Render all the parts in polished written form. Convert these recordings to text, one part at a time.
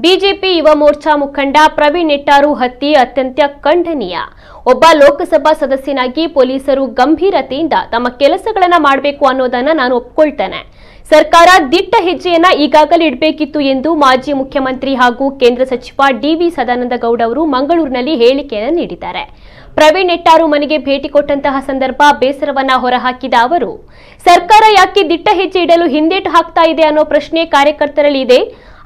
BJP Yuva Morcha ಮುಖಂಡ ಪ್ರವೀಣ್ ನೆಟ್ಟಾರು ಹತ್ಯೆ ಅತ್ಯಂತ ಖಂಡನೀಯ. ಒಬ್ಬ ಲೋಕಸಭಾ ಸದಸ್ಯನಾಗಿ ಪೊಲೀಸರು ಗಂಭೀರತೆಯಿಂದ ತಮ್ಮ ಕೆಲಸಗಳನ್ನು ಮಾಡಬೇಕು ಅನ್ನೋದನ್ನ ನಾನು ಒಪ್ಪಿಕೊಳ್ತೇನೆ. ಸರ್ಕಾರ ದಿಟ್ಟ ಹೆಜ್ಜೆಯನ್ನ ಈಗಾಗಲೇ ಇಡಬೇಕಿತ್ತು ಎಂದು ಮಾಜಿ ಮುಖ್ಯಮಂತ್ರಿ ಹಾಗೂ ಕೇಂದ್ರ ಸಚಿವ ಡಿ.ವಿ. ಸದಾನಂದ ಗೌಡ ಅವರು ಮಂಗಳೂರಿನಲ್ಲಿ ಹೇಳಿಕೆಯನ್ನು ನೀಡಿದ್ದಾರೆ. ಪ್ರವೀಣ್ ನೆಟ್ಟಾರು ಮನೆಗೆ ಭೇಟಿ ಕೊಟ್ಟಂತಹ ಸಂದರ್ಭ ಬೇಸರವನ್ನ ಹೊರಹಾಕಿದ ಅವರು, ಸರ್ಕಾರ ಯಾಕೆ ದಿಟ್ಟ ಹೆಜ್ಜೆ ಇಡಲು ಹಿಂದೇಟು ಹಾಕ್ತಾ ಇದೆ ಅನ್ನೋ ಪ್ರಶ್ನೆ ಕಾರ್ಯಕರ್ತರಲ್ಲಿ ಇದೆ.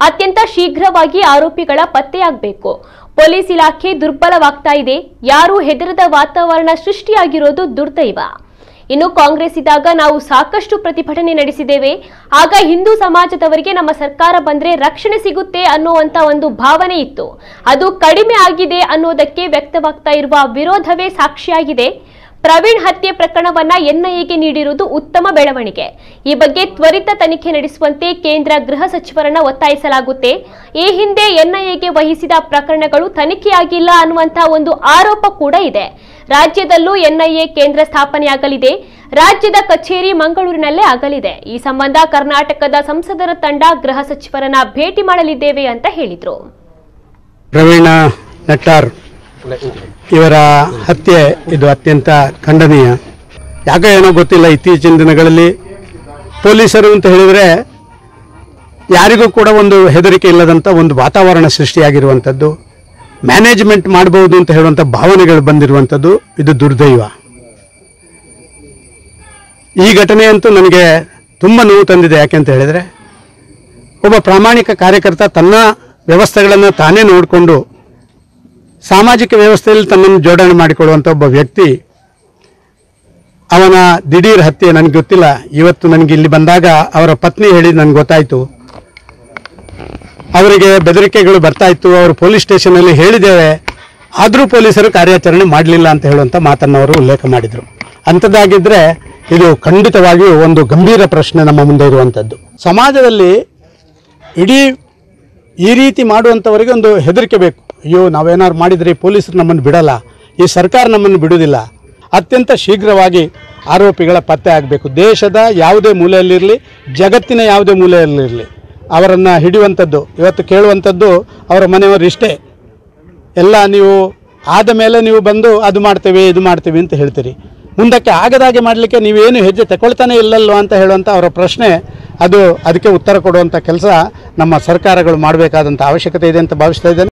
ಅತ್ಯಂತ ಶೀಘ್ರವಾಗಿ ಆರೋಪಿಗಳ ಪತ್ತೆಯಾಗಬೇಕು. ಪೊಲೀಸ್ ಇಲಾಖೆ ದುರ್ಬಲವಾಗ್ತಾ ಇದೆ. ಯಾರೂ ಹೆದರದ ವಾತಾವರಣ ಸೃಷ್ಟಿಯಾಗಿರೋದು ದುರ್ದೈವ. ಇನ್ನು ಕಾಂಗ್ರೆಸ್ ಇದ್ದಾಗ ನಾವು ಸಾಕಷ್ಟು ಪ್ರತಿಭಟನೆ ನಡೆಸಿದ್ದೇವೆ. ಆಗ ಹಿಂದೂ ಸಮಾಜದವರಿಗೆ ನಮ್ಮ ಸರ್ಕಾರ ಬಂದ್ರೆ ರಕ್ಷಣೆ ಸಿಗುತ್ತೆ ಅನ್ನುವಂತ ಒಂದು ಭಾವನೆ ಇತ್ತು. ಅದು ಕಡಿಮೆ ಆಗಿದೆ ಅನ್ನೋದಕ್ಕೆ ವ್ಯಕ್ತವಾಗ್ತಾ ಇರುವ ವಿರೋಧವೇ ಸಾಕ್ಷಿಯಾಗಿದೆ. ಪ್ರವೀಣ್ ಹತ್ಯೆ ಪ್ರಕರಣವನ್ನ ಎನ್ಐಎಗೆ ನೀಡಿರುವುದು ಉತ್ತಮ ಬೆಳವಣಿಗೆ. ಈ ಬಗ್ಗೆ ತ್ವರಿತ ತನಿಖೆ ನಡೆಸುವಂತೆ ಕೇಂದ್ರ ಗೃಹ ಸಚಿವರನ್ನ ಒತ್ತಾಯಿಸಲಾಗುತ್ತೆ. ಈ ಹಿಂದೆ ಎನ್ಐಎಗೆ ವಹಿಸಿದ ಪ್ರಕರಣಗಳು ತನಿಖೆಯಾಗಿಲ್ಲ ಅನ್ನುವಂತ ಒಂದು ಆರೋಪ ಕೂಡ ಇದೆ. ರಾಜ್ಯದಲ್ಲೂ ಎನ್ಐಎ ಕೇಂದ್ರ ಸ್ಥಾಪನೆಯಾಗಲಿದೆ. ರಾಜ್ಯದ ಕಚೇರಿ ಮಂಗಳೂರಿನಲ್ಲೇ ಆಗಲಿದೆ. ಈ ಸಂಬಂಧ ಕರ್ನಾಟಕದ ಸಂಸದರ ತಂಡ ಗೃಹ ಸಚಿವರನ್ನ ಭೇಟಿ ಮಾಡಲಿದ್ದೇವೆ ಅಂತ ಹೇಳಿದ್ರು. ಪ್ರವೀಣ್ ನೆಟ್ಟಾರ್ ಇವರ ಹತ್ಯೆ ಇದು ಅತ್ಯಂತ ಖಂಡನೀಯ. ಯಾಕೆ ಏನೋ ಗೊತ್ತಿಲ್ಲ, ಇತ್ತೀಚಿನ ದಿನಗಳಲ್ಲಿ ಪೊಲೀಸರು ಅಂತ ಹೇಳಿದರೆ ಯಾರಿಗೂ ಕೂಡ ಒಂದು ಹೆದರಿಕೆ ಇಲ್ಲದಂಥ ಒಂದು ವಾತಾವರಣ ಸೃಷ್ಟಿಯಾಗಿರುವಂಥದ್ದು, ಮ್ಯಾನೇಜ್ಮೆಂಟ್ ಮಾಡಬಹುದು ಅಂತ ಹೇಳುವಂಥ ಭಾವನೆಗಳು ಬಂದಿರುವಂಥದ್ದು ಇದು ದುರ್ದೈವ. ಈ ಘಟನೆಯಂತೂ ನನಗೆ ತುಂಬ ನೋವು ತಂದಿದೆ. ಯಾಕೆಂತ ಹೇಳಿದರೆ ಒಬ್ಬ ಪ್ರಾಮಾಣಿಕ ಕಾರ್ಯಕರ್ತ ತನ್ನ ವ್ಯವಸ್ಥೆಗಳನ್ನು ತಾನೇ ನೋಡಿಕೊಂಡು ಸಾಮಾಜಿಕ ವ್ಯವಸ್ಥೆಯಲ್ಲಿ ತನ್ನನ್ನು ಜೋಡಣೆ ಮಾಡಿಕೊಳ್ಳುವಂಥ ಒಬ್ಬ ವ್ಯಕ್ತಿ, ಅವನ ದಿಢೀರ್ ಹತ್ಯೆ ನನಗೆ ಗೊತ್ತಿಲ್ಲ. ಇವತ್ತು ನನಗೆ ಇಲ್ಲಿ ಬಂದಾಗ ಅವರ ಪತ್ನಿ ಹೇಳಿದ್ದು ನನಗೆ ಗೊತ್ತಾಯಿತು. ಅವರಿಗೆ ಬೆದರಿಕೆಗಳು ಬರ್ತಾ ಇತ್ತು. ಅವರು ಪೊಲೀಸ್ ಸ್ಟೇಷನಲ್ಲಿ ಹೇಳಿದ್ದೇವೆ, ಆದರೂ ಪೊಲೀಸರು ಕಾರ್ಯಾಚರಣೆ ಮಾಡಲಿಲ್ಲ ಅಂತ ಹೇಳುವಂಥ ಮಾತನ್ನು ಅವರು ಉಲ್ಲೇಖ ಮಾಡಿದರು. ಅಂಥದ್ದಾಗಿದ್ದರೆ ಇದು ಖಂಡಿತವಾಗಿಯೂ ಒಂದು ಗಂಭೀರ ಪ್ರಶ್ನೆ ನಮ್ಮ ಮುಂದೆ ಇರುವಂಥದ್ದು. ಸಮಾಜದಲ್ಲಿ ಇಡೀ ಈ ರೀತಿ ಮಾಡುವಂಥವರಿಗೆ ಒಂದು ಹೆದರಿಕೆ ಬೇಕು. ಅಯ್ಯೋ, ನಾವೇನಾದ್ರು ಮಾಡಿದರೆ ಪೊಲೀಸರು ನಮ್ಮನ್ನು ಬಿಡಲ್ಲ, ಈ ಸರ್ಕಾರ ನಮ್ಮನ್ನು ಬಿಡುವುದಿಲ್ಲ. ಅತ್ಯಂತ ಶೀಘ್ರವಾಗಿ ಆರೋಪಿಗಳ ಪತ್ತೆ ಆಗಬೇಕು. ದೇಶದ ಯಾವುದೇ ಮೂಲೆಯಲ್ಲಿರಲಿ, ಜಗತ್ತಿನ ಯಾವುದೇ ಮೂಲೆಯಲ್ಲಿರಲಿ ಅವರನ್ನು ಹಿಡಿಯುವಂಥದ್ದು. ಇವತ್ತು ಕೇಳುವಂಥದ್ದು ಅವರ ಮನೆಯವರು ಇಷ್ಟೇ, ಎಲ್ಲ ನೀವು ಆದ ಮೇಲೆ ನೀವು ಬಂದು ಅದು ಮಾಡ್ತೇವೆ ಇದು ಮಾಡ್ತೀವಿ ಅಂತ ಹೇಳ್ತೀರಿ. ಮುಂದಕ್ಕೆ ಆಗದಾಗೆ ಮಾಡಲಿಕ್ಕೆ ನೀವೇನು ಹೆಜ್ಜೆ ತಗೊಳ್ತಾನೆ ಇಲ್ಲಲ್ವ ಅಂತ ಹೇಳುವಂಥ ಅವರ ಪ್ರಶ್ನೆ, ಅದಕ್ಕೆ ಉತ್ತರ ಕೊಡುವಂಥ ಕೆಲಸ ನಮ್ಮ ಸರ್ಕಾರಗಳು ಮಾಡಬೇಕಾದಂಥ ಅವಶ್ಯಕತೆ ಇದೆ ಅಂತ ಭಾವಿಸ್ತಾ ಇದ್ದೇನೆ.